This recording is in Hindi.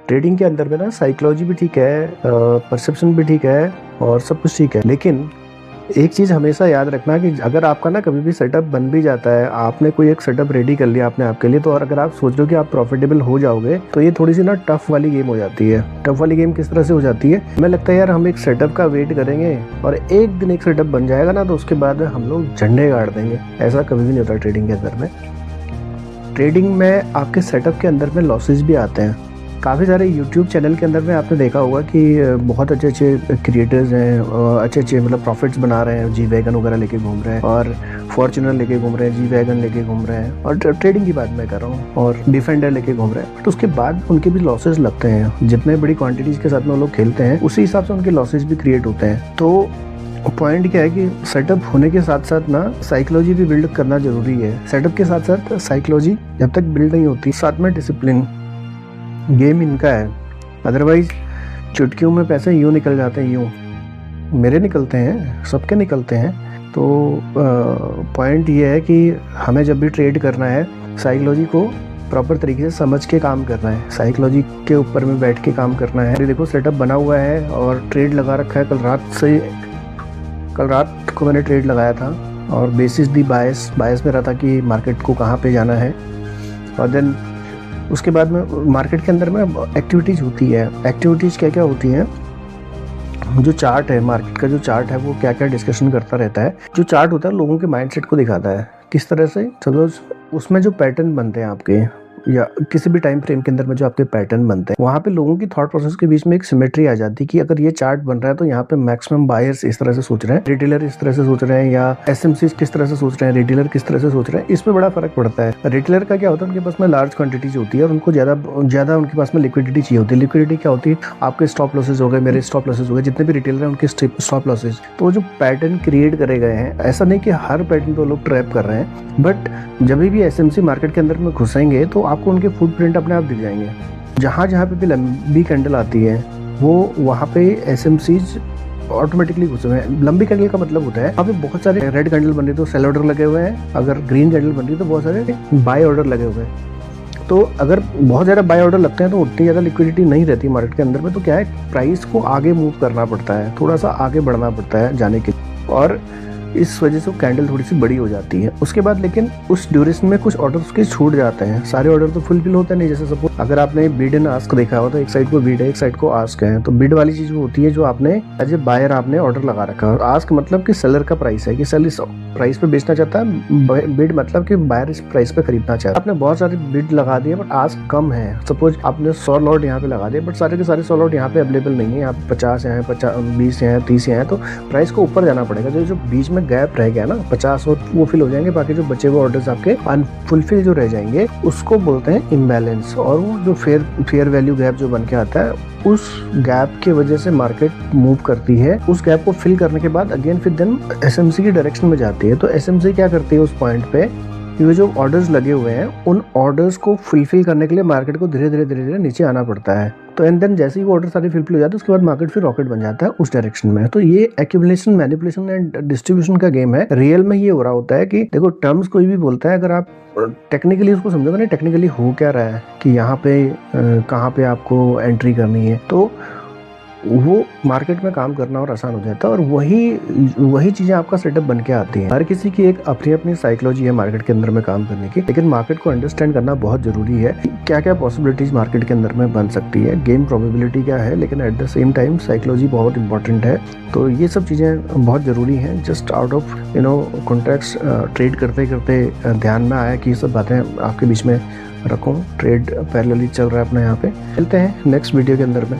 ट्रेडिंग के अंदर में ना साइकोलॉजी भी ठीक है, परसेप्शन भी ठीक है और सब कुछ ठीक है, लेकिन एक चीज़ हमेशा याद रखना कि अगर आपका ना कभी भी सेटअप बन भी जाता है, आपने कोई एक सेटअप रेडी कर लिया आपने आपके लिए, तो और अगर आप सोच रहे हो कि आप प्रॉफिटेबल हो जाओगे तो ये थोड़ी सी ना टफ वाली गेम हो जाती है। टफ वाली गेम किस तरह से हो जाती है, हमें लगता है यार हम एक सेटअप का वेट करेंगे और एक दिन एक सेटअप बन जाएगा ना, तो उसके बाद हम लोग झंडे गाड़ देंगे। ऐसा कभी भी नहीं होता ट्रेडिंग के अंदर में। ट्रेडिंग में आपके सेटअप के अंदर में लॉसेज भी आते हैं। काफ़ी सारे यूट्यूब चैनल के अंदर में आपने देखा होगा कि बहुत अच्छे अच्छे क्रिएटर्स हैं, अच्छे अच्छे मतलब प्रॉफिट्स बना रहे हैं, जी वैगन वगैरह लेके घूम रहे हैं और फॉर्च्यूनर लेके घूम रहे हैं, जी वैगन लेके घूम रहे हैं, और ट्रेडिंग की बात मैं कर रहा हूँ, और डिफेंडर लेके घूम रहे हैं। बट उसके बाद उनके भी लॉसेज लगते हैं। जितने बड़ी क्वान्टिटीज़ के साथ में वो लोग खेलते हैं उसी हिसाब से उनके लॉसेज भी क्रिएट होते हैं। तो पॉइंट क्या है कि सेटअप होने के साथ साथ ना साइकोलॉजी भी बिल्ड करना जरूरी है। सेटअप के साथ साथ साइकोलॉजी जब तक बिल्ड नहीं होती, साथ में डिसिप्लिन। गेम इनका है, अदरवाइज चुटकियों में पैसे यूँ निकल जाते हैं, यूँ मेरे निकलते हैं, सबके निकलते हैं। तो पॉइंट ये है कि हमें जब भी ट्रेड करना है साइकोलॉजी को प्रॉपर तरीके से समझ के काम करना है, साइकोलॉजी के ऊपर में बैठ के काम करना है। देखो सेटअप बना हुआ है और ट्रेड लगा रखा है। कल रात को मैंने ट्रेड लगाया था और बेसिस दी बायस में रहा था कि मार्केट को कहाँ पे जाना है। और देन उसके बाद में मार्केट के अंदर में एक्टिविटीज़ होती है। एक्टिविटीज़ क्या क्या होती हैं, जो चार्ट है, मार्केट का जो चार्ट है वो क्या क्या डिस्कशन करता रहता है। जो चार्ट होता है लोगों के माइंडसेट को दिखाता है किस तरह से, सपोज उसमें जो पैटर्न बनते हैं आपके, या किसी भी टाइम फ्रेम के अंदर में जो आपके पैटर्न बनते हैं, वहाँ पे लोगों की थॉट प्रोसेस के बीच में एक सिमेट्री आ जाती है कि अगर ये चार्ट बन रहा है तो यहाँ पे मैक्सिमम बायर्स इस तरह से सोच रहे हैं, रिटेलर इस तरह से सोच रहे हैं, या एसएमसी किस तरह से सोच रहे हैं, रिटेलर किस तरह से सोच रहे हैं। इसमें बड़ा फर्क पड़ता है। रिटेलर का क्या होता है, उनके पास में लार्ज क्वांटिटीज होती है और उनको ज़्यादा उनके पास में लिक्विडिटी चाहिए होती है। लिक्विडिटी क्या होती है, आपके स्टॉप लॉसेज हो गए, मेरे स्टॉप लॉसेज हो गए, जितने भी रिटेलर हैं उनके स्टॉप लॉसेज। तो जो पैटर्न क्रिएट करे गए हैं, ऐसा नहीं कि हर पैटर्न पे लोग ट्रैप कर रहे हैं, बट जब भी एसएमसी मार्केट के अंदर में घुसेंगे तो आपको उनके फुटप्रिंट अपने आप दिख जाएंगे। जहाँ पे भी लंबी कैंडल आती है वो वहाँ पे एसएमसीज ऑटोमेटिकली घुसे हुए हैं। लंबी कैंडल का मतलब होता है वहाँ पे बहुत सारे रेड कैंडल बन रही है तो सेल ऑर्डर लगे हुए हैं, अगर ग्रीन कैंडल बन रही है तो बहुत सारे बाय ऑर्डर लगे हुए हैं। तो अगर बहुत ज़्यादा बाय ऑर्डर लगते हैं तो उतनी ज़्यादा लिक्विडिटी नहीं रहती मार्केट के अंदर में। तो क्या है, प्राइस को आगे मूव करना पड़ता है, थोड़ा सा आगे बढ़ना पड़ता है जाने के लिए, और इस वजह से वो कैंडल थोड़ी सी बड़ी हो जाती है। उसके बाद लेकिन उस ड्यूरेशन में कुछ ऑर्डर्स के छूट जाते हैं। सारे ऑर्डर तो फुलफिल होते नहीं। जैसे सपोज अगर आपने बिड एंड आस्क देखा हो तो एक साइड को बिड है, एक साइड को आस्क है। तो बिड वाली चीज वो होती है जो आपने एज ए बायर आपने ऑर्डर लगा रखा है, और आस्क मतलब कि सेलर का प्राइस है कि सेल इस प्राइस पे बेचना चाहता है, बिड मतलब कि बायर इस प्राइस पे खरीदना चाहता है। आपने बहुत सारे बिड लगा दिए बट आस्क कम है। सपोज आपने 100 लॉट यहाँ पे लगा दिए बट सारे के सारे 100 लॉट यहाँ पे अवेलेबल नहीं है, यहाँ पे 50 है, 20 है, 30 है, तो प्राइस को ऊपर जाना पड़ेगा। जो बीच में गैप रह गया ना 50 और वो फिल हो जाएंगे, बाकी जो बचे हुए ऑर्डर्स आपके अनफुलफिल जो रह जाएंगे उसको बोलते हैं इम्बैलेंस। और वो जो फेयर वैल्यू गैप जो बन के आता है, उस गैप की वजह से मार्केट मूव करती है। उस गैप को फिल करने के बाद अगेन फिर देन एसएमसी की डायरेक्शन में जाती है। तो एसएमसी क्या करती है उस पॉइंट पे, ये जो ऑर्डर्स लगे हुए हैं उन ऑर्डर्स को फुलफिल करने के लिए मार्केट को धीरे धीरे नीचे आना पड़ता है। तो एंड देन जैसे ही वो ऑर्डर सारे फुलफिल हो जाते हैं उसके बाद मार्केट फिर रॉकेट बन जाता है उस डायरेक्शन में। तो ये एक्यूमुलेशन, मैनिपुलेशन एंड डिस्ट्रीब्यूशन का गेम है। रियल में ये हो रहा होता है कि देखो टर्म्स कोई भी बोलता है, अगर आप टेक्निकली उसको समझोगे ना, टेक्निकली हो क्या रहा है कि यहाँ पे कहाँ पे आपको एंट्री करनी है, तो वो मार्केट में काम करना और आसान हो जाता है। और वही चीज़ें आपका सेटअप बन के आती हैं। हर किसी की एक अपनी अपनी साइकोलॉजी है मार्केट के अंदर में काम करने की, लेकिन मार्केट को अंडरस्टैंड करना बहुत जरूरी है। क्या क्या पॉसिबिलिटीज मार्केट के अंदर में बन सकती है, गेम प्रोबेबिलिटी क्या है, लेकिन at the same time psychology बहुत इंपॉर्टेंट है। तो ये सब चीज़ें बहुत ज़रूरी हैं। Just out of context trade करते करते ध्यान में आया कि ये सब बातें आपके बीच में रखूँ। ट्रेड पैरेलली चल रहा है अपना यहाँ पे। चलते हैं नेक्स्ट वीडियो के अंदर में।